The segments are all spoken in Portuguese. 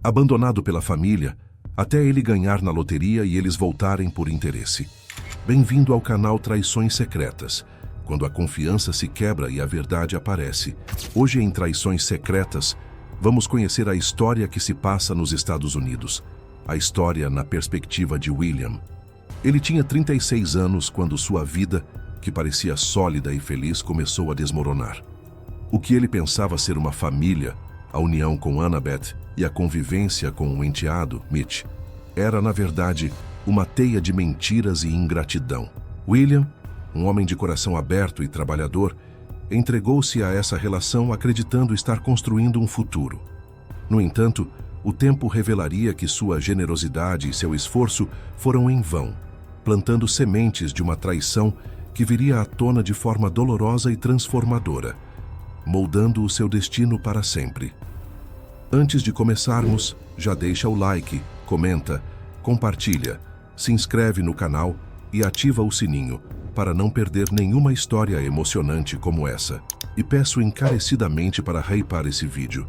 abandonado pela família, até ele ganhar na loteria e eles voltarem por interesse. Bem-vindo ao canal Traições Secretas, quando a confiança se quebra e a verdade aparece. Hoje em Traições Secretas, vamos conhecer a história que se passa nos Estados Unidos. A história na perspectiva de William. Ele tinha 36 anos quando sua vida, que parecia sólida e feliz, começou a desmoronar. O que ele pensava ser uma família, a união com Annabeth e a convivência com o enteado, Mitch, era, na verdade, uma teia de mentiras e ingratidão. William, um homem de coração aberto e trabalhador, entregou-se a essa relação acreditando estar construindo um futuro. No entanto, o tempo revelaria que sua generosidade e seu esforço foram em vão, plantando sementes de uma traição que viria à tona de forma dolorosa e transformadora, moldando o seu destino para sempre. Antes de começarmos, já deixa o like, comenta, compartilha, se inscreve no canal e ativa o sininho para não perder nenhuma história emocionante como essa. E peço encarecidamente para hypar esse vídeo,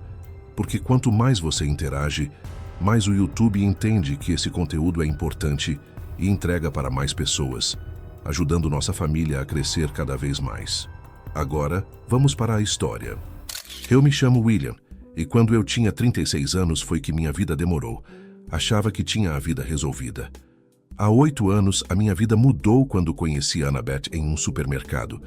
porque quanto mais você interage, mais o YouTube entende que esse conteúdo é importante e entrega para mais pessoas, ajudando nossa família a crescer cada vez mais. Agora, vamos para a história. Eu me chamo William, e quando eu tinha 36 anos foi que minha vida demorou. Achava que tinha a vida resolvida. Há 8 anos, a minha vida mudou quando conheci Annabeth em um supermercado.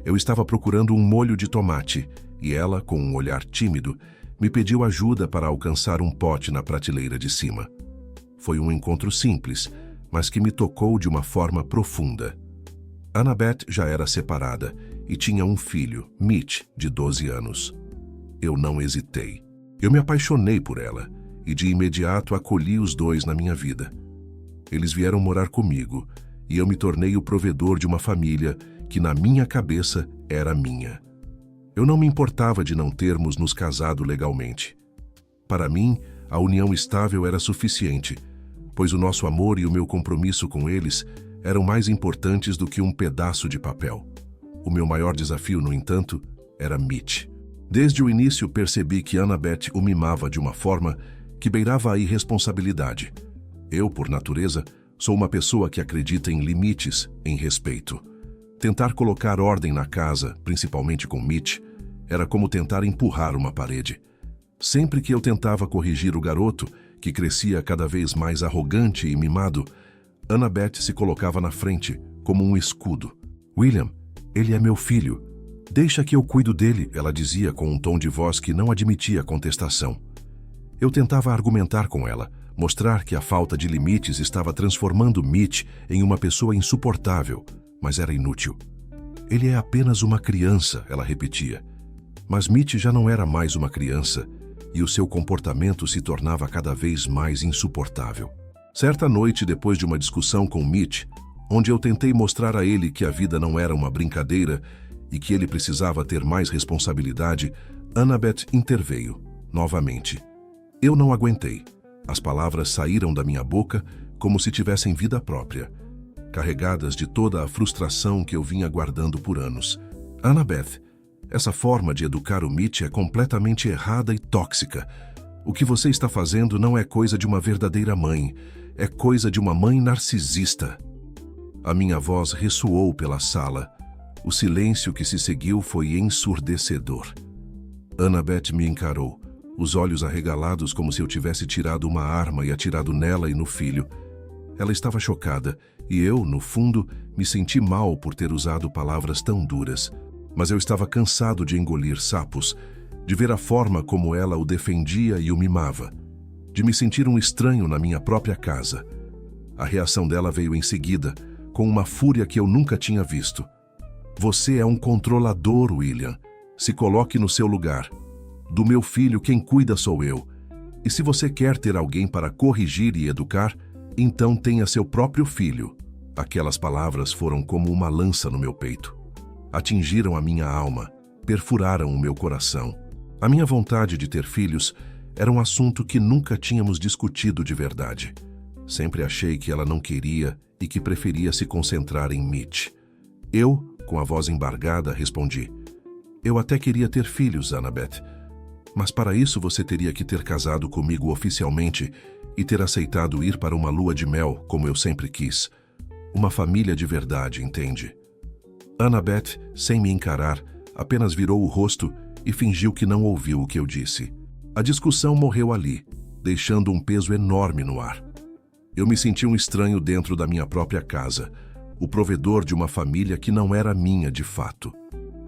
Eu estava procurando um molho de tomate, e ela, com um olhar tímido, me pediu ajuda para alcançar um pote na prateleira de cima. Foi um encontro simples, mas que me tocou de uma forma profunda. Annabeth já era separada e tinha um filho, Mitch, de 12 anos. Eu não hesitei. Eu me apaixonei por ela e de imediato acolhi os dois na minha vida. Eles vieram morar comigo e eu me tornei o provedor de uma família que na minha cabeça era minha. Eu não me importava de não termos nos casado legalmente. Para mim, a união estável era suficiente, pois o nosso amor e o meu compromisso com eles eram mais importantes do que um pedaço de papel. O meu maior desafio, no entanto, era Mitch. Desde o início percebi que Annabeth o mimava de uma forma que beirava a irresponsabilidade. Eu, por natureza, sou uma pessoa que acredita em limites, em respeito. Tentar colocar ordem na casa, principalmente com Mitch, era como tentar empurrar uma parede. Sempre que eu tentava corrigir o garoto, que crescia cada vez mais arrogante e mimado, Annabeth se colocava na frente, como um escudo. "William, ele é meu filho. Deixa que eu cuido dele", ela dizia com um tom de voz que não admitia contestação. Eu tentava argumentar com ela, mostrar que a falta de limites estava transformando Mitch em uma pessoa insuportável, mas era inútil. "Ele é apenas uma criança", ela repetia. Mas Mitch já não era mais uma criança, e o seu comportamento se tornava cada vez mais insuportável. Certa noite, depois de uma discussão com Mitch, onde eu tentei mostrar a ele que a vida não era uma brincadeira e que ele precisava ter mais responsabilidade, Annabeth interveio, novamente. Eu não aguentei. As palavras saíram da minha boca como se tivessem vida própria, carregadas de toda a frustração que eu vinha guardando por anos. "Annabeth, essa forma de educar o Mitch é completamente errada e tóxica. O que você está fazendo não é coisa de uma verdadeira mãe, é coisa de uma mãe narcisista." A minha voz ressoou pela sala. O silêncio que se seguiu foi ensurdecedor. Annabeth me encarou, os olhos arregalados como se eu tivesse tirado uma arma e atirado nela e no filho. Ela estava chocada e eu, no fundo, me senti mal por ter usado palavras tão duras. Mas eu estava cansado de engolir sapos, de ver a forma como ela o defendia e o mimava, de me sentir um estranho na minha própria casa. A reação dela veio em seguida, com uma fúria que eu nunca tinha visto. "Você é um controlador, William. Se coloque no seu lugar. Do meu filho, quem cuida sou eu. E se você quer ter alguém para corrigir e educar, então tenha seu próprio filho." Aquelas palavras foram como uma lança no meu peito. Atingiram a minha alma, perfuraram o meu coração. A minha vontade de ter filhos era um assunto que nunca tínhamos discutido de verdade. Sempre achei que ela não queria e que preferia se concentrar em Mitch. Eu, com a voz embargada, respondi: "Eu até queria ter filhos, Annabeth, Mas para isso você teria que ter casado comigo oficialmente e ter aceitado ir para uma lua de mel, como eu sempre quis. Uma família de verdade, entende? Annabeth, sem me encarar, apenas virou o rosto e fingiu que não ouviu o que eu disse. A discussão morreu ali, deixando um peso enorme no ar. Eu me senti um estranho dentro da minha própria casa, o provedor de uma família que não era minha de fato.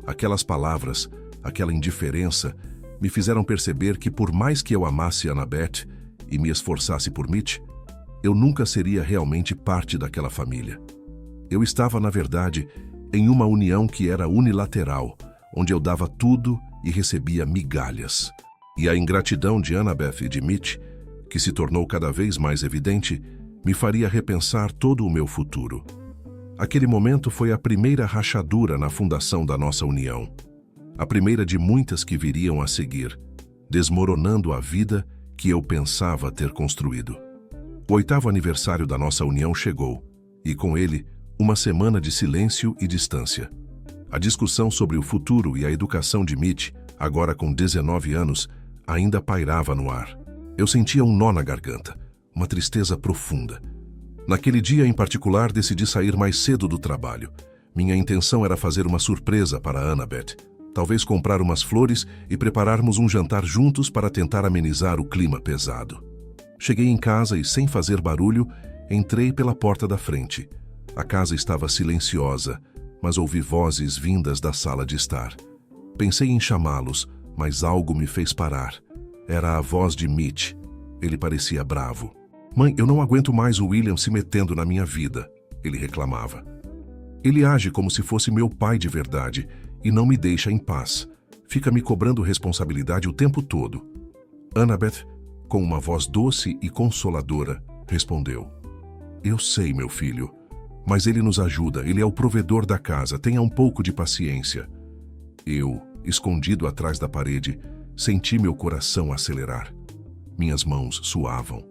Aquelas palavras, aquela indiferença, me fizeram perceber que por mais que eu amasse Annabeth e me esforçasse por Mitch, eu nunca seria realmente parte daquela família. Eu estava, na verdade, em uma união que era unilateral, onde eu dava tudo e recebia migalhas. E a ingratidão de Annabeth e de Mitch, que se tornou cada vez mais evidente, me faria repensar todo o meu futuro. Aquele momento foi a primeira rachadura na fundação da nossa união. A primeira de muitas que viriam a seguir, desmoronando a vida que eu pensava ter construído. O 8º aniversário da nossa união chegou, e com ele, uma semana de silêncio e distância. A discussão sobre o futuro e a educação de Mitch, agora com 19 anos, ainda pairava no ar. Eu sentia um nó na garganta, uma tristeza profunda. Naquele dia em particular, decidi sair mais cedo do trabalho. Minha intenção era fazer uma surpresa para Annabeth. Talvez comprar umas flores e prepararmos um jantar juntos para tentar amenizar o clima pesado. Cheguei em casa e, sem fazer barulho, entrei pela porta da frente. A casa estava silenciosa, mas ouvi vozes vindas da sala de estar. Pensei em chamá-los, mas algo me fez parar. Era a voz de Mitch. Ele parecia bravo. "Mãe, eu não aguento mais o William se metendo na minha vida", ele reclamava. "Ele age como se fosse meu pai de verdade e não me deixa em paz. Fica me cobrando responsabilidade o tempo todo." Annabeth, com uma voz doce e consoladora, respondeu: "Eu sei, meu filho, mas ele nos ajuda, ele é o provedor da casa, tenha um pouco de paciência." Eu, escondido atrás da parede, senti meu coração acelerar. Minhas mãos suavam.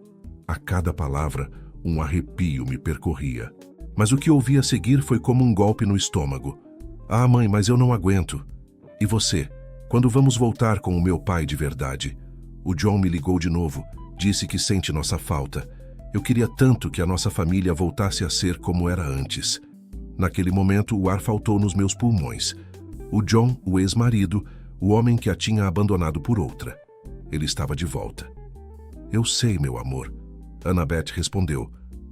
A cada palavra, um arrepio me percorria. Mas o que ouvi a seguir foi como um golpe no estômago. "Ah, mãe, mas eu não aguento." "E você? Quando vamos voltar com o meu pai de verdade?" O John me ligou de novo, disse que sente nossa falta. Eu queria tanto que a nossa família voltasse a ser como era antes. Naquele momento, o ar faltou nos meus pulmões. O John, o ex-marido, o homem que a tinha abandonado por outra. Ele estava de volta. "Eu sei, meu amor," Annabeth respondeu,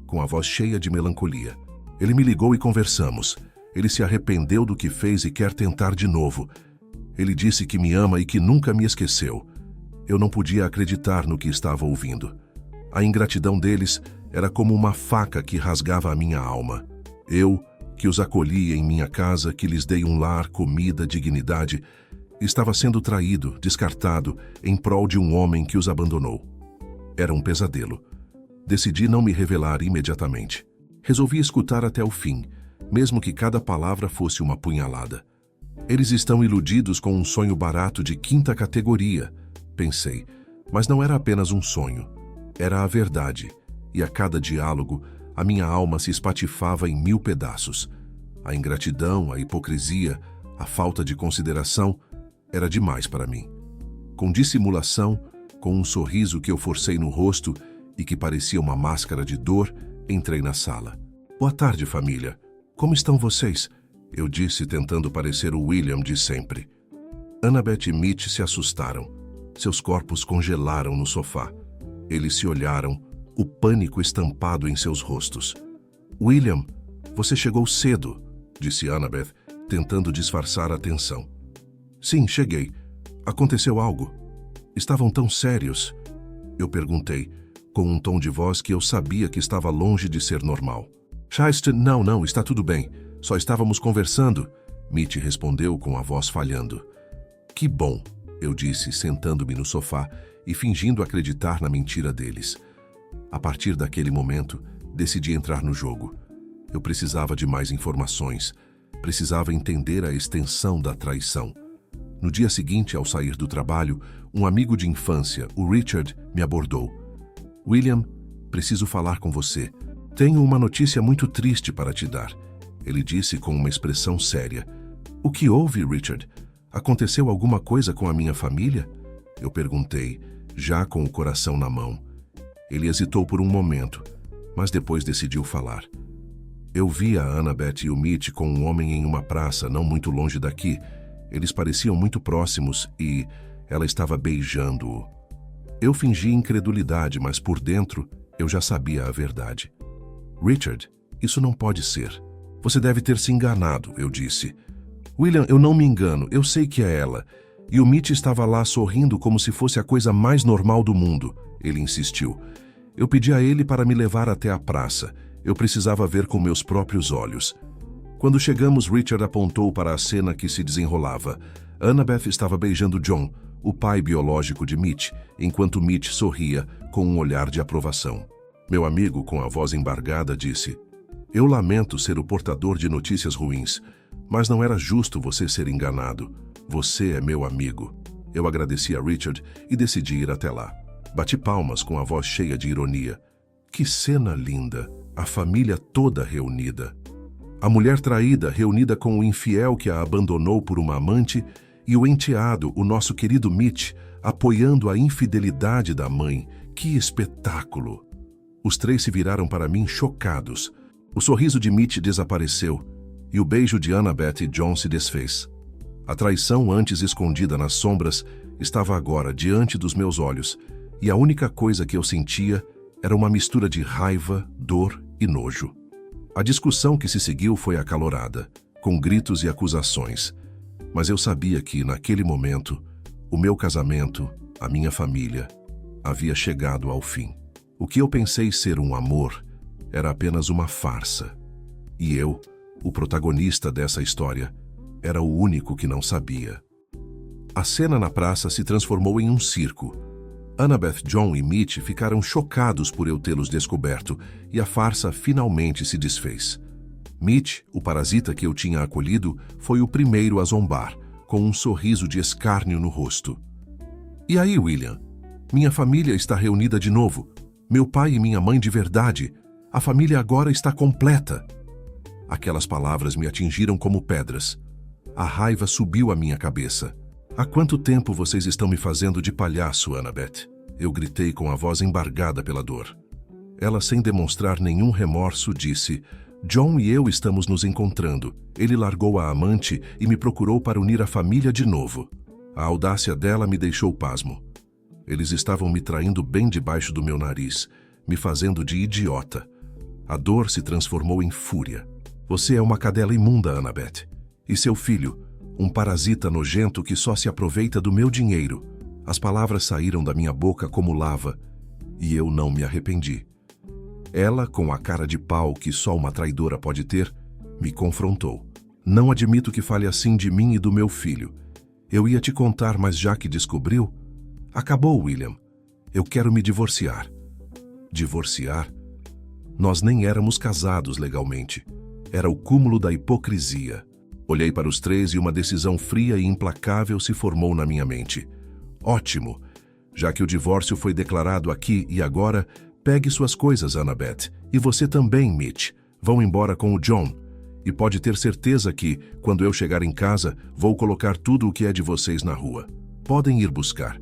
com a voz cheia de melancolia. "Ele me ligou e conversamos. Ele se arrependeu do que fez e quer tentar de novo. Ele disse que me ama e que nunca me esqueceu." Eu não podia acreditar no que estava ouvindo. A ingratidão deles era como uma faca que rasgava a minha alma. Eu, que os acolhi em minha casa, que lhes dei um lar, comida, dignidade, estava sendo traído, descartado, em prol de um homem que os abandonou. Era um pesadelo. Decidi não me revelar imediatamente. Resolvi escutar até o fim, mesmo que cada palavra fosse uma punhalada. "Eles estão iludidos com um sonho barato de 5ª categoria", pensei, mas não era apenas um sonho. Era a verdade, e a cada diálogo, a minha alma se espatifava em 1000 pedaços. A ingratidão, a hipocrisia, a falta de consideração era demais para mim. Com dissimulação, com um sorriso que eu forcei no rosto e que parecia uma máscara de dor, entrei na sala. "Boa tarde, família. Como estão vocês?" eu disse, tentando parecer o William de sempre. Annabeth e Mitch se assustaram. Seus corpos congelaram no sofá. Eles se olharam, o pânico estampado em seus rostos. "William, você chegou cedo", disse Annabeth, tentando disfarçar a tensão. "Sim, cheguei. Aconteceu algo? Estavam tão sérios?" eu perguntei, com um tom de voz que eu sabia que estava longe de ser normal. Não, está tudo bem. Só estávamos conversando", Mitch respondeu com a voz falhando. "Que bom", eu disse, sentando-me no sofá e fingindo acreditar na mentira deles. A partir daquele momento, decidi entrar no jogo. Eu precisava de mais informações. Precisava entender a extensão da traição. No dia seguinte, ao sair do trabalho, um amigo de infância, o Richard, me abordou. "William, preciso falar com você. Tenho uma notícia muito triste para te dar", ele disse com uma expressão séria. "O que houve, Richard? Aconteceu alguma coisa com a minha família?" Eu perguntei, já com o coração na mão. Ele hesitou por um momento, mas depois decidiu falar. Eu vi a Annabeth e o Mitch com um homem em uma praça não muito longe daqui. Eles pareciam muito próximos e ela estava beijando-o. Eu fingi incredulidade, mas por dentro eu já sabia a verdade. Richard, isso não pode ser. Você deve ter se enganado, eu disse. William, eu não me engano, eu sei que é ela. E o Mitch estava lá sorrindo como se fosse a coisa mais normal do mundo, ele insistiu. Eu pedi a ele para me levar até a praça. Eu precisava ver com meus próprios olhos. Quando chegamos, Richard apontou para a cena que se desenrolava. Annabeth estava beijando John, o pai biológico de Mitch, enquanto Mitch sorria com um olhar de aprovação. Meu amigo, com a voz embargada, disse: Eu lamento ser o portador de notícias ruins, mas não era justo você ser enganado. Você é meu amigo. Eu agradeci a Richard e decidi ir até lá. Bati palmas com a voz cheia de ironia. Que cena linda! A família toda reunida. A mulher traída reunida com o infiel que a abandonou por uma amante e o enteado, o nosso querido Mitch, apoiando a infidelidade da mãe. Que espetáculo! Os três se viraram para mim chocados. O sorriso de Mitch desapareceu e o beijo de Annabeth e John se desfez. A traição antes escondida nas sombras estava agora diante dos meus olhos e a única coisa que eu sentia era uma mistura de raiva, dor e nojo. A discussão que se seguiu foi acalorada, com gritos e acusações. Mas eu sabia que, naquele momento, o meu casamento, a minha família, havia chegado ao fim. O que eu pensei ser um amor era apenas uma farsa. E eu, o protagonista dessa história, era o único que não sabia. A cena na praça se transformou em um circo. Annabeth, John e Mitch ficaram chocados por eu tê-los descoberto e a farsa finalmente se desfez. Mitch, o parasita que eu tinha acolhido, foi o primeiro a zombar, com um sorriso de escárnio no rosto. E aí, William? Minha família está reunida de novo. Meu pai e minha mãe de verdade. A família agora está completa. Aquelas palavras me atingiram como pedras. A raiva subiu à minha cabeça. Há quanto tempo vocês estão me fazendo de palhaço, Annabeth? Eu gritei com a voz embargada pela dor. Ela, sem demonstrar nenhum remorso, disse: John e eu estamos nos encontrando. Ele largou a amante e me procurou para unir a família de novo. A audácia dela me deixou pasmo. Eles estavam me traindo bem debaixo do meu nariz, me fazendo de idiota. A dor se transformou em fúria. Você é uma cadela imunda, Annabeth. E seu filho, um parasita nojento que só se aproveita do meu dinheiro. As palavras saíram da minha boca como lava, e eu não me arrependi. Ela, com a cara de pau que só uma traidora pode ter, me confrontou. Não admito que fale assim de mim e do meu filho. Eu ia te contar, mas já que descobriu... Acabou, William. Eu quero me divorciar. Divorciar? Nós nem éramos casados legalmente. Era o cúmulo da hipocrisia. Olhei para os três e uma decisão fria e implacável se formou na minha mente. Ótimo! Já que o divórcio foi declarado aqui e agora, pegue suas coisas, Annabeth. E você também, Mitch. Vão embora com o John. E pode ter certeza que, quando eu chegar em casa, vou colocar tudo o que é de vocês na rua. Podem ir buscar.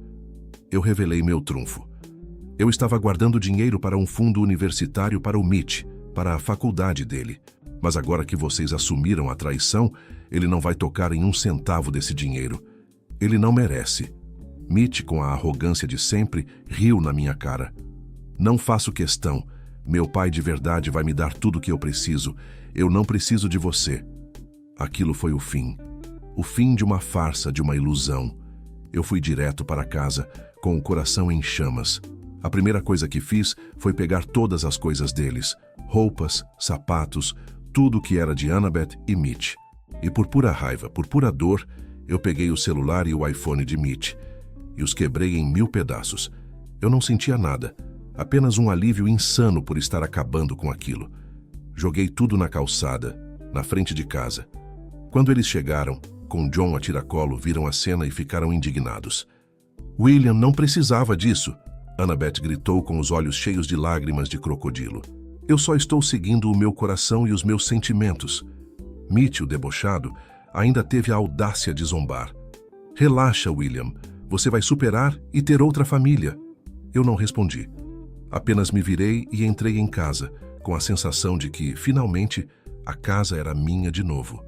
Eu revelei meu trunfo. Eu estava guardando dinheiro para um fundo universitário para o Mitch, para a faculdade dele. Mas agora que vocês assumiram a traição, ele não vai tocar em um centavo desse dinheiro. Ele não merece. Mitch, com a arrogância de sempre, riu na minha cara. Não faço questão. Meu pai de verdade vai me dar tudo o que eu preciso. Eu não preciso de você. Aquilo foi o fim. O fim de uma farsa, de uma ilusão. Eu fui direto para casa, com o coração em chamas. A primeira coisa que fiz foi pegar todas as coisas deles. Roupas, sapatos, tudo que era de Annabeth e Mitch. E por pura raiva, por pura dor, eu peguei o celular e o iPhone de Mitch e os quebrei em 1000 pedaços. Eu não sentia nada, apenas um alívio insano por estar acabando com aquilo. Joguei tudo na calçada, na frente de casa. Quando eles chegaram, com John a tiracolo, viram a cena e ficaram indignados. William não precisava disso, Annabeth gritou com os olhos cheios de lágrimas de crocodilo. Eu só estou seguindo o meu coração e os meus sentimentos. Mitch, o debochado, ainda teve a audácia de zombar. Relaxa, William. Você vai superar e ter outra família. Eu não respondi. Apenas me virei e entrei em casa, com a sensação de que, finalmente, a casa era minha de novo.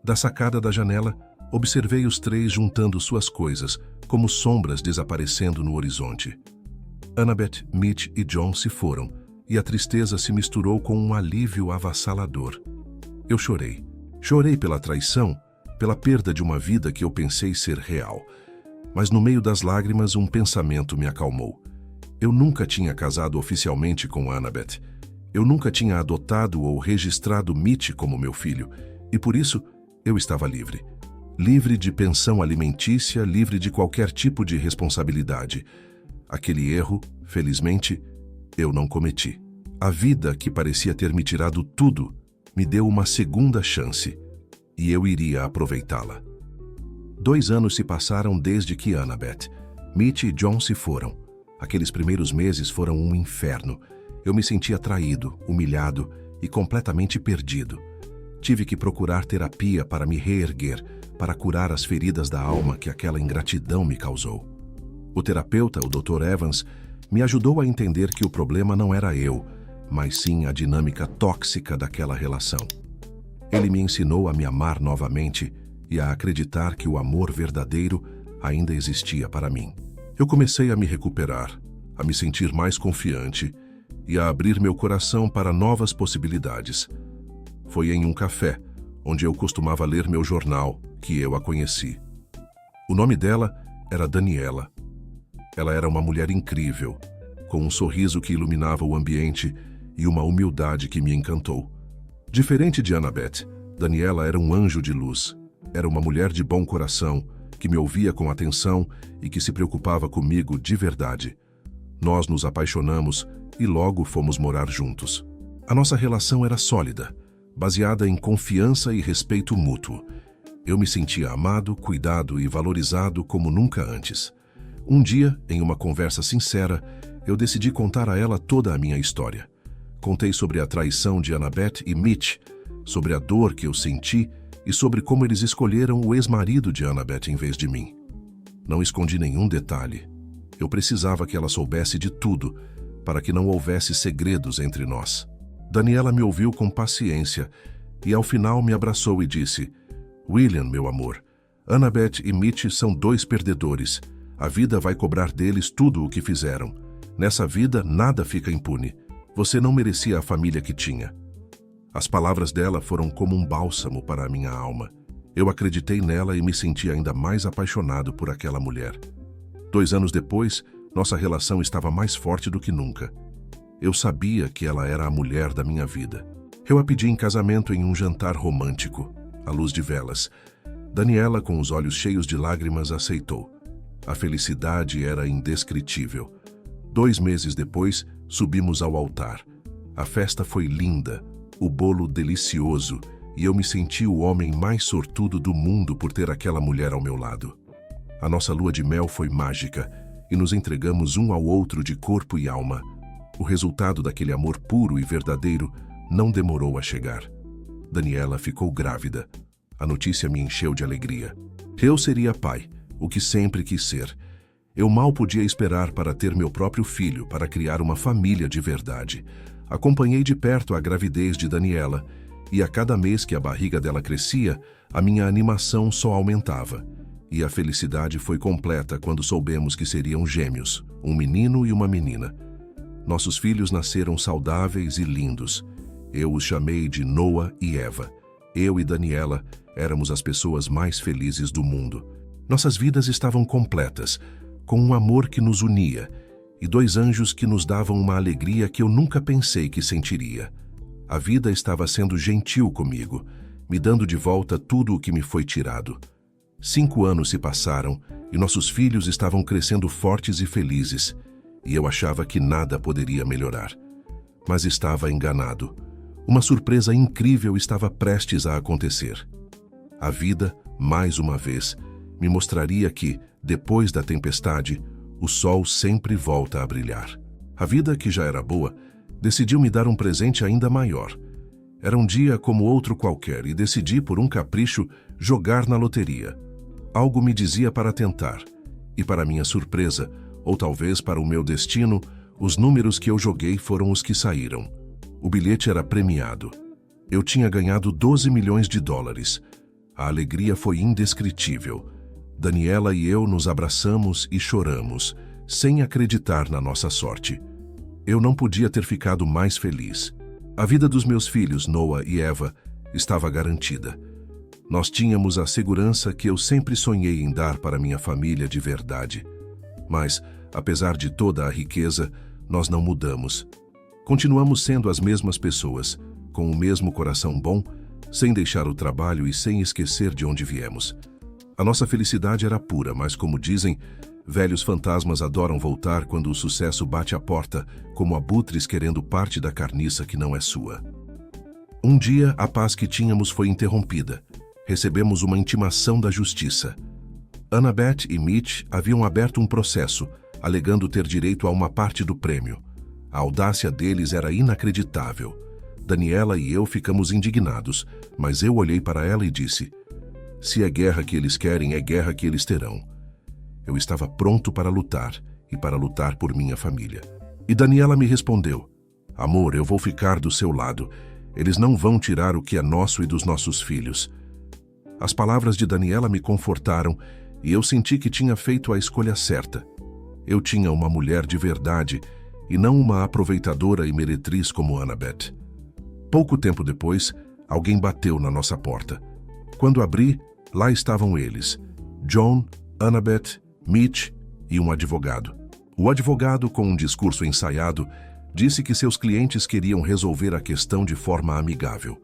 Da sacada da janela, observei os três juntando suas coisas, como sombras desaparecendo no horizonte. Annabeth, Mitch e John se foram, e a tristeza se misturou com um alívio avassalador. Eu chorei. Chorei pela traição, pela perda de uma vida que eu pensei ser real. Mas no meio das lágrimas, um pensamento me acalmou. Eu nunca tinha casado oficialmente com Annabeth. Eu nunca tinha adotado ou registrado Mitch como meu filho, e por isso eu estava livre. Livre de pensão alimentícia, livre de qualquer tipo de responsabilidade. Aquele erro, felizmente, eu não cometi. A vida, que parecia ter me tirado tudo, me deu uma segunda chance, e eu iria aproveitá-la. 2 anos se passaram desde que Annabeth, Mitch e John se foram. Aqueles primeiros meses foram um inferno. Eu me sentia traído, humilhado e completamente perdido. Tive que procurar terapia para me reerguer, para curar as feridas da alma que aquela ingratidão me causou. O terapeuta, o Dr. Evans, me ajudou a entender que o problema não era eu, mas sim a dinâmica tóxica daquela relação. Ele me ensinou a me amar novamente e a acreditar que o amor verdadeiro ainda existia para mim. Eu comecei a me recuperar, a me sentir mais confiante e a abrir meu coração para novas possibilidades. Foi em um café, onde eu costumava ler meu jornal, que eu a conheci. O nome dela era Daniela. Ela era uma mulher incrível, com um sorriso que iluminava o ambiente e uma humildade que me encantou. Diferente de Annabeth, Daniela era um anjo de luz. Era uma mulher de bom coração, que me ouvia com atenção e que se preocupava comigo de verdade. Nós nos apaixonamos e logo fomos morar juntos. A nossa relação era sólida, baseada em confiança e respeito mútuo. Eu me sentia amado, cuidado e valorizado como nunca antes. Um dia, em uma conversa sincera, eu decidi contar a ela toda a minha história. Contei sobre a traição de Annabeth e Mitch, sobre a dor que eu senti e sobre como eles escolheram o ex-marido de Annabeth em vez de mim. Não escondi nenhum detalhe. Eu precisava que ela soubesse de tudo, para que não houvesse segredos entre nós. Daniela me ouviu com paciência e ao final me abraçou e disse: "William, meu amor, Annabeth e Mitch são 2 perdedores. A vida vai cobrar deles tudo o que fizeram. Nessa vida, nada fica impune. Você não merecia a família que tinha." As palavras dela foram como um bálsamo para a minha alma. Eu acreditei nela e me senti ainda mais apaixonado por aquela mulher. 2 anos depois, nossa relação estava mais forte do que nunca. Eu sabia que ela era a mulher da minha vida. Eu a pedi em casamento em um jantar romântico, à luz de velas. Daniela, com os olhos cheios de lágrimas, aceitou. A felicidade era indescritível. 2 meses depois, subimos ao altar. A festa foi linda, o bolo delicioso, e eu me senti o homem mais sortudo do mundo por ter aquela mulher ao meu lado. A nossa lua de mel foi mágica, e nos entregamos um ao outro de corpo e alma. O resultado daquele amor puro e verdadeiro não demorou a chegar. Daniela ficou grávida. A notícia me encheu de alegria. Eu seria pai, o que sempre quis ser. Eu mal podia esperar para ter meu próprio filho, para criar uma família de verdade. Acompanhei de perto a gravidez de Daniela, e a cada mês que a barriga dela crescia, a minha animação só aumentava. E a felicidade foi completa quando soubemos que seriam gêmeos, um menino e uma menina. Nossos filhos nasceram saudáveis e lindos. Eu os chamei de Noah e Eva. Eu e Daniela éramos as pessoas mais felizes do mundo. Nossas vidas estavam completas, com um amor que nos unia, e 2 anjos que nos davam uma alegria que eu nunca pensei que sentiria. A vida estava sendo gentil comigo, me dando de volta tudo o que me foi tirado. 5 anos se passaram e nossos filhos estavam crescendo fortes e felizes, e eu achava que nada poderia melhorar. Mas estava enganado. Uma surpresa incrível estava prestes a acontecer. A vida, mais uma vez, me mostraria que, depois da tempestade, o sol sempre volta a brilhar. A vida, que já era boa, decidiu me dar um presente ainda maior. Era um dia como outro qualquer e decidi, por um capricho, jogar na loteria. Algo me dizia para tentar, E para minha surpresa, ou talvez para o meu destino, os números que eu joguei foram os que saíram. O bilhete era premiado. Eu tinha ganhado 12 milhões de dólares. A alegria foi indescritível. Daniela e eu nos abraçamos e choramos, sem acreditar na nossa sorte. Eu não podia ter ficado mais feliz. A vida dos meus filhos, Noah e Eva, estava garantida. Nós tínhamos a segurança que eu sempre sonhei em dar para minha família de verdade. Mas, apesar de toda a riqueza, nós não mudamos. Continuamos sendo as mesmas pessoas, com o mesmo coração bom, sem deixar o trabalho e sem esquecer de onde viemos. A nossa felicidade era pura, mas como dizem, velhos fantasmas adoram voltar quando o sucesso bate à porta, como abutres querendo parte da carniça que não é sua. Um dia, a paz que tínhamos foi interrompida. Recebemos uma intimação da justiça. Annabeth e Mitch haviam aberto um processo, alegando ter direito a uma parte do prêmio. A audácia deles era inacreditável. Daniela e eu ficamos indignados, mas eu olhei para ela e disse: se é guerra que eles querem, é guerra que eles terão. Eu estava pronto para lutar, e para lutar por minha família. E Daniela me respondeu: amor, eu vou ficar do seu lado. Eles não vão tirar o que é nosso e dos nossos filhos. As palavras de Daniela me confortaram, e eu senti que tinha feito a escolha certa. Eu tinha uma mulher de verdade, e não uma aproveitadora e meretriz como Annabeth. Pouco tempo depois, alguém bateu na nossa porta. Quando abri, lá estavam eles: John, Annabeth, Mitch e um advogado. O advogado, com um discurso ensaiado, disse que seus clientes queriam resolver a questão de forma amigável.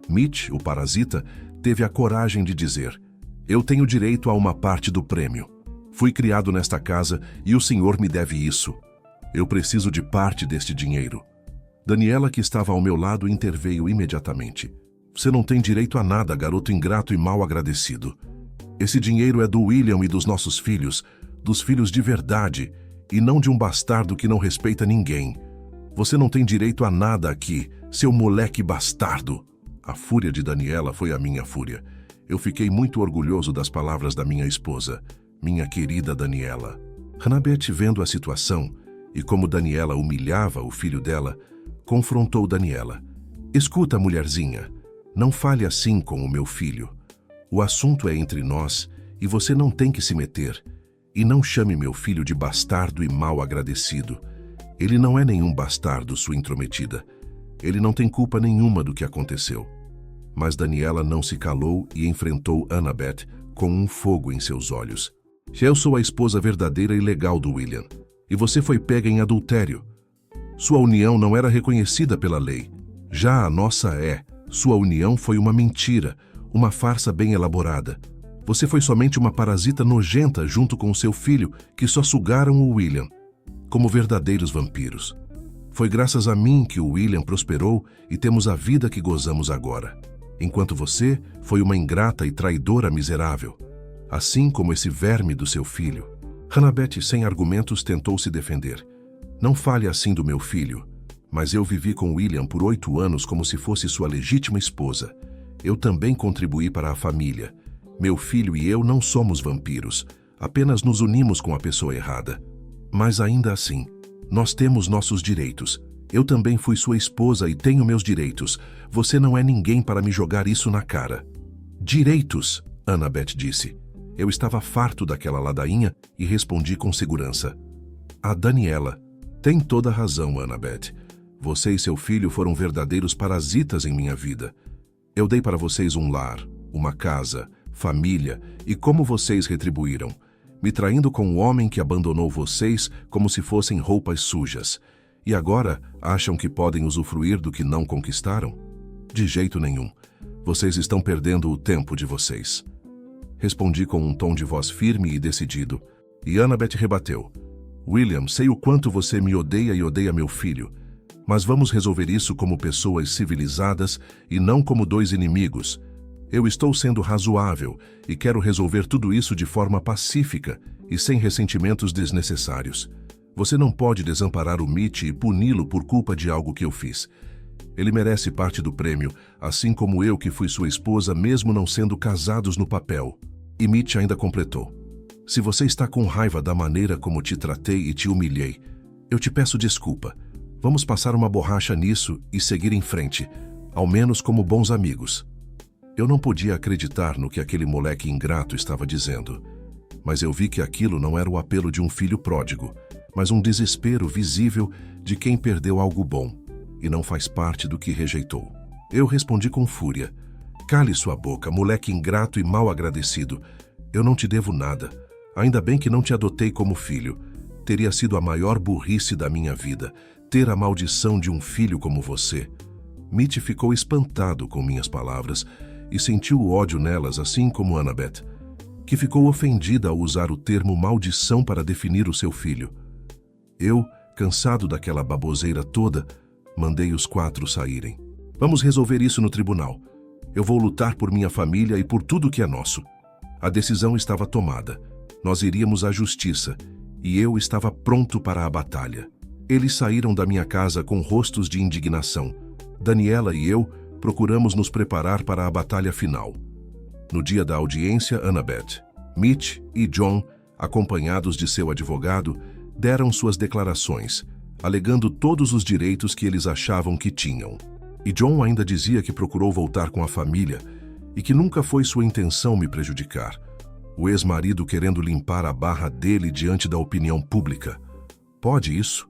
Mitch, o parasita, teve a coragem de dizer: eu tenho direito a uma parte do prêmio. Fui criado nesta casa e o senhor me deve isso. Eu preciso de parte deste dinheiro. Daniela, que estava ao meu lado, interveio imediatamente. Você não tem direito a nada, garoto ingrato e mal agradecido. Esse dinheiro é do William e dos nossos filhos, dos filhos de verdade, e não de um bastardo que não respeita ninguém. Você não tem direito a nada aqui, seu moleque bastardo. A fúria de Daniela foi a minha fúria. Eu fiquei muito orgulhoso das palavras da minha esposa, minha querida Daniela. Annabeth, vendo a situação, e como Daniela humilhava o filho dela, confrontou Daniela. Escuta, mulherzinha, não fale assim com o meu filho. O assunto é entre nós e você não tem que se meter. E não chame meu filho de bastardo e mal agradecido. Ele não é nenhum bastardo, sua intrometida. Ele não tem culpa nenhuma do que aconteceu. Mas Daniela não se calou e enfrentou Annabeth com um fogo em seus olhos. Eu sou a esposa verdadeira e legal do William, e você foi pega em adultério. Sua união não era reconhecida pela lei. Já a nossa é. Sua união foi uma mentira, uma farsa bem elaborada. Você foi somente uma parasita nojenta junto com seu filho, que só sugaram o William, como verdadeiros vampiros. Foi graças a mim que o William prosperou e temos a vida que gozamos agora. Enquanto você foi uma ingrata e traidora miserável, assim como esse verme do seu filho. Annabeth, sem argumentos, tentou se defender. Não fale assim do meu filho, mas eu vivi com William por 8 anos como se fosse sua legítima esposa. Eu também contribuí para a família. Meu filho e eu não somos vampiros, apenas nos unimos com a pessoa errada. Mas ainda assim, nós temos nossos direitos. Eu também fui sua esposa e tenho meus direitos. Você não é ninguém para me jogar isso na cara. Direitos, Annabeth disse. Eu estava farto daquela ladainha e respondi com segurança. A Daniela: tem toda a razão, Annabeth. Você e seu filho foram verdadeiros parasitas em minha vida. Eu dei para vocês um lar, uma casa, família, e como vocês retribuíram? Me traindo com um homem que abandonou vocês como se fossem roupas sujas. E agora acham que podem usufruir do que não conquistaram? De jeito nenhum. Vocês estão perdendo o tempo de vocês. Respondi com um tom de voz firme e decidido. E Annabeth rebateu. William, sei o quanto você me odeia e odeia meu filho, mas vamos resolver isso como pessoas civilizadas e não como 2 inimigos. Eu estou sendo razoável e quero resolver tudo isso de forma pacífica e sem ressentimentos desnecessários. Você não pode desamparar o Mitch e puni-lo por culpa de algo que eu fiz. Ele merece parte do prêmio, assim como eu que fui sua esposa, mesmo não sendo casados no papel. E Mitch ainda completou. Se você está com raiva da maneira como te tratei e te humilhei, eu te peço desculpa. Vamos passar uma borracha nisso e seguir em frente, ao menos como bons amigos. Eu não podia acreditar no que aquele moleque ingrato estava dizendo, mas eu vi que aquilo não era o apelo de um filho pródigo, mas um desespero visível de quem perdeu algo bom e não faz parte do que rejeitou. Eu respondi com fúria: cale sua boca, moleque ingrato e mal agradecido. Eu não te devo nada. Ainda bem que não te adotei como filho. Teria sido a maior burrice da minha vida, ter a maldição de um filho como você. Mitch ficou espantado com minhas palavras e sentiu o ódio nelas, assim como Annabeth, que ficou ofendida ao usar o termo maldição para definir o seu filho. Eu, cansado daquela baboseira toda, mandei os 4 saírem. Vamos resolver isso no tribunal. Eu vou lutar por minha família e por tudo que é nosso. A decisão estava tomada. Nós iríamos à justiça e eu estava pronto para a batalha. Eles saíram da minha casa com rostos de indignação. Daniela e eu procuramos nos preparar para a batalha final. No dia da audiência, Annabeth, Mitch e John, acompanhados de seu advogado, deram suas declarações, alegando todos os direitos que eles achavam que tinham. E John ainda dizia que procurou voltar com a família e que nunca foi sua intenção me prejudicar. O ex-marido querendo limpar a barra dele diante da opinião pública. Pode isso?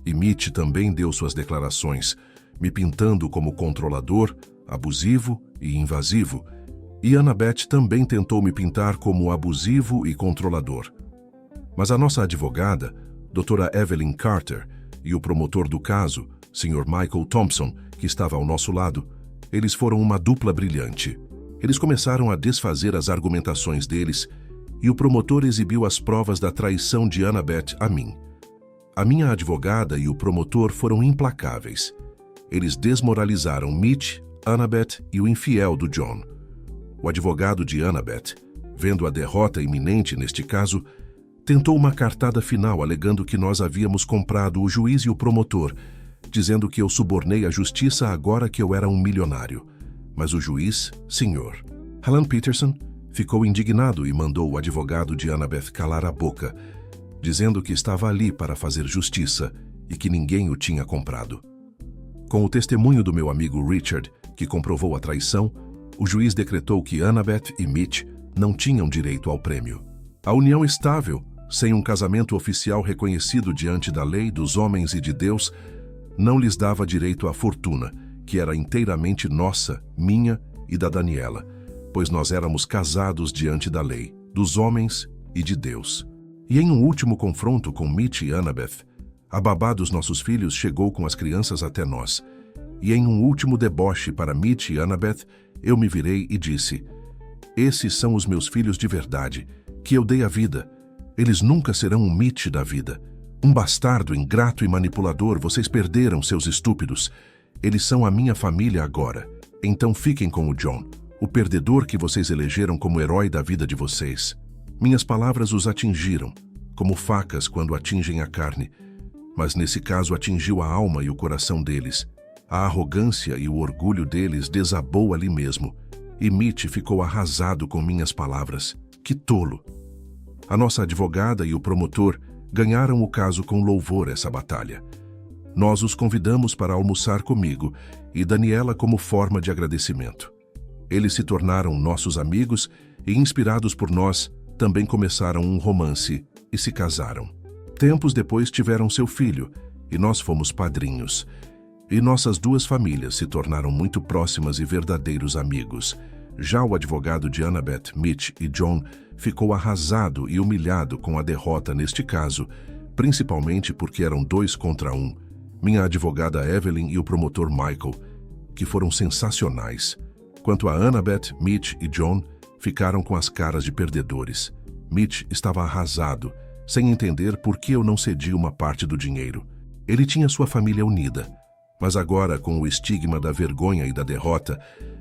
E Mitch também deu suas declarações, me pintando como controlador, abusivo e invasivo. E Annabeth também tentou me pintar como abusivo e controlador. Mas a nossa advogada, Dra. Evelyn Carter, e o promotor do caso, Sr. Michael Thompson, que estava ao nosso lado, eles foram uma dupla brilhante. Eles começaram a desfazer as argumentações deles e o promotor exibiu as provas da traição de Annabeth a mim. A minha advogada e o promotor foram implacáveis. Eles desmoralizaram Mitch, Annabeth e o infiel do John. O advogado de Annabeth, vendo a derrota iminente neste caso, tentou uma cartada final alegando que nós havíamos comprado o juiz e o promotor, dizendo que eu subornei a justiça agora que eu era um milionário. Mas o juiz, Sr. Alan Peterson, ficou indignado e mandou o advogado de Annabeth calar a boca, dizendo que estava ali para fazer justiça e que ninguém o tinha comprado. Com o testemunho do meu amigo Richard, que comprovou a traição, o juiz decretou que Annabeth e Mitch não tinham direito ao prêmio. A união estável, sem um casamento oficial reconhecido diante da lei, dos homens e de Deus, não lhes dava direito à fortuna, que era inteiramente nossa, minha e da Daniela, pois nós éramos casados diante da lei, dos homens e de Deus. E em um último confronto com Mitch e Annabeth, a babá dos nossos filhos chegou com as crianças até nós. E em um último deboche para Mitch e Annabeth, eu me virei e disse: esses são os meus filhos de verdade, que eu dei a vida. Eles nunca serão um Mitch da vida. Um bastardo, ingrato e manipulador, vocês perderam, seus estúpidos. Eles são a minha família agora. Então fiquem com o John, o perdedor que vocês elegeram como herói da vida de vocês. Minhas palavras os atingiram, como facas quando atingem a carne. Mas nesse caso atingiu a alma e o coração deles. A arrogância e o orgulho deles desabou ali mesmo. E Mitch ficou arrasado com minhas palavras. Que tolo! A nossa advogada e o promotor ganharam o caso com louvor essa batalha. Nós os convidamos para almoçar comigo e Daniela como forma de agradecimento. Eles se tornaram nossos amigos e, inspirados por nós, também começaram um romance e se casaram. Tempos depois tiveram seu filho e nós fomos padrinhos. E nossas duas famílias se tornaram muito próximas e verdadeiros amigos. Já o advogado de Annabeth, Mitch e John ficou arrasado e humilhado com a derrota neste caso, principalmente porque eram 2 contra 1. Minha advogada Evelyn e o promotor Michael, que foram sensacionais. Quanto a Annabeth, Mitch e John, ficaram com as caras de perdedores. Mitch estava arrasado, sem entender por que eu não cedi uma parte do dinheiro. Ele tinha sua família unida, mas agora, com o estigma da vergonha e da derrota,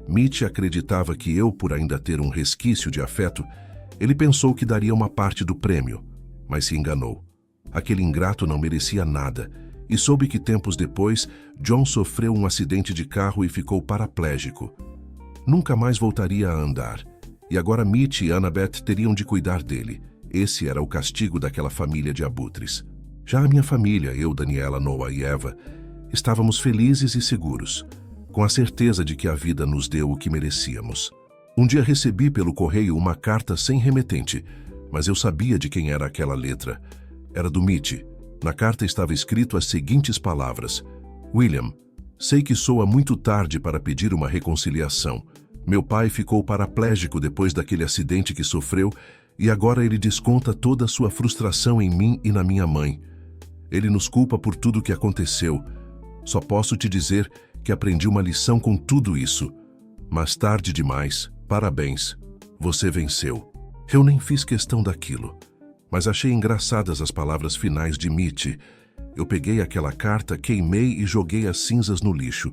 Mitch acreditava que eu, por ainda ter um resquício de afeto, ele pensou que daria uma parte do prêmio, mas se enganou. Aquele ingrato não merecia nada, e soube que tempos depois, John sofreu um acidente de carro e ficou paraplégico. Nunca mais voltaria a andar, e agora Mitch e Annabeth teriam de cuidar dele. Esse era o castigo daquela família de abutres. Já a minha família, eu, Daniela, Noah e Eva, estávamos felizes e seguros, com a certeza de que a vida nos deu o que merecíamos. Um dia recebi pelo correio uma carta sem remetente, mas eu sabia de quem era aquela letra. Era do Mitch. Na carta estava escrito as seguintes palavras: William, sei que soa muito tarde para pedir uma reconciliação. Meu pai ficou paraplégico depois daquele acidente que sofreu e agora ele desconta toda a sua frustração em mim e na minha mãe. Ele nos culpa por tudo o que aconteceu. Só posso te dizer que aprendi uma lição com tudo isso. Mas tarde demais, parabéns, você venceu. Eu nem fiz questão daquilo, mas achei engraçadas as palavras finais de Mitch. Eu peguei aquela carta, queimei e joguei as cinzas no lixo,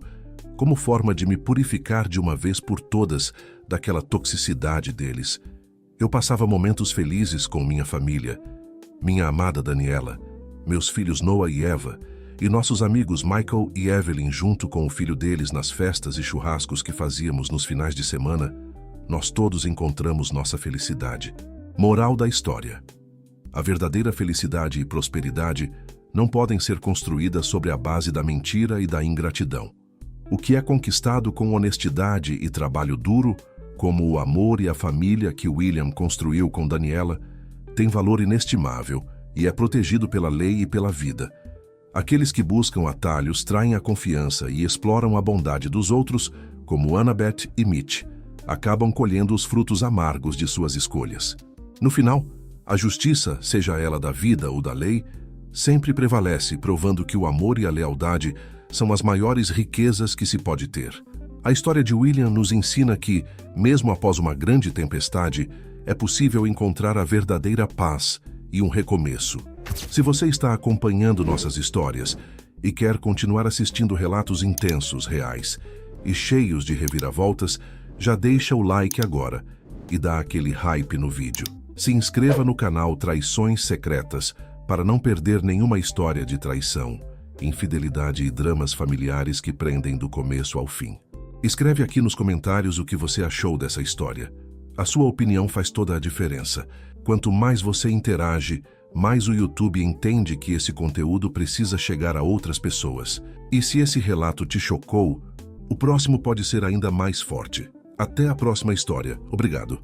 como forma de me purificar de uma vez por todas daquela toxicidade deles. Eu passava momentos felizes com minha família, minha amada Daniela, meus filhos Noah e Eva, e nossos amigos Michael e Evelyn junto com o filho deles nas festas e churrascos que fazíamos nos finais de semana. Nós todos encontramos nossa felicidade. Moral da história: a verdadeira felicidade e prosperidade não podem ser construídas sobre a base da mentira e da ingratidão. O que é conquistado com honestidade e trabalho duro, como o amor e a família que William construiu com Daniela, tem valor inestimável e é protegido pela lei e pela vida. Aqueles que buscam atalhos traem a confiança e exploram a bondade dos outros, como Annabeth e Mitch, acabam colhendo os frutos amargos de suas escolhas. No final, a justiça, seja ela da vida ou da lei, sempre prevalece, provando que o amor e a lealdade são as maiores riquezas que se pode ter. A história de William nos ensina que, mesmo após uma grande tempestade, é possível encontrar a verdadeira paz e um recomeço. Se você está acompanhando nossas histórias e quer continuar assistindo relatos intensos, reais e cheios de reviravoltas, já deixa o like agora e dá aquele hype no vídeo. Se inscreva no canal Traições Secretas para não perder nenhuma história de traição, infidelidade e dramas familiares que prendem do começo ao fim. Escreve aqui nos comentários o que você achou dessa história. A sua opinião faz toda a diferença. Quanto mais você interage, mais o YouTube entende que esse conteúdo precisa chegar a outras pessoas. E se esse relato te chocou, o próximo pode ser ainda mais forte. Até a próxima história. Obrigado.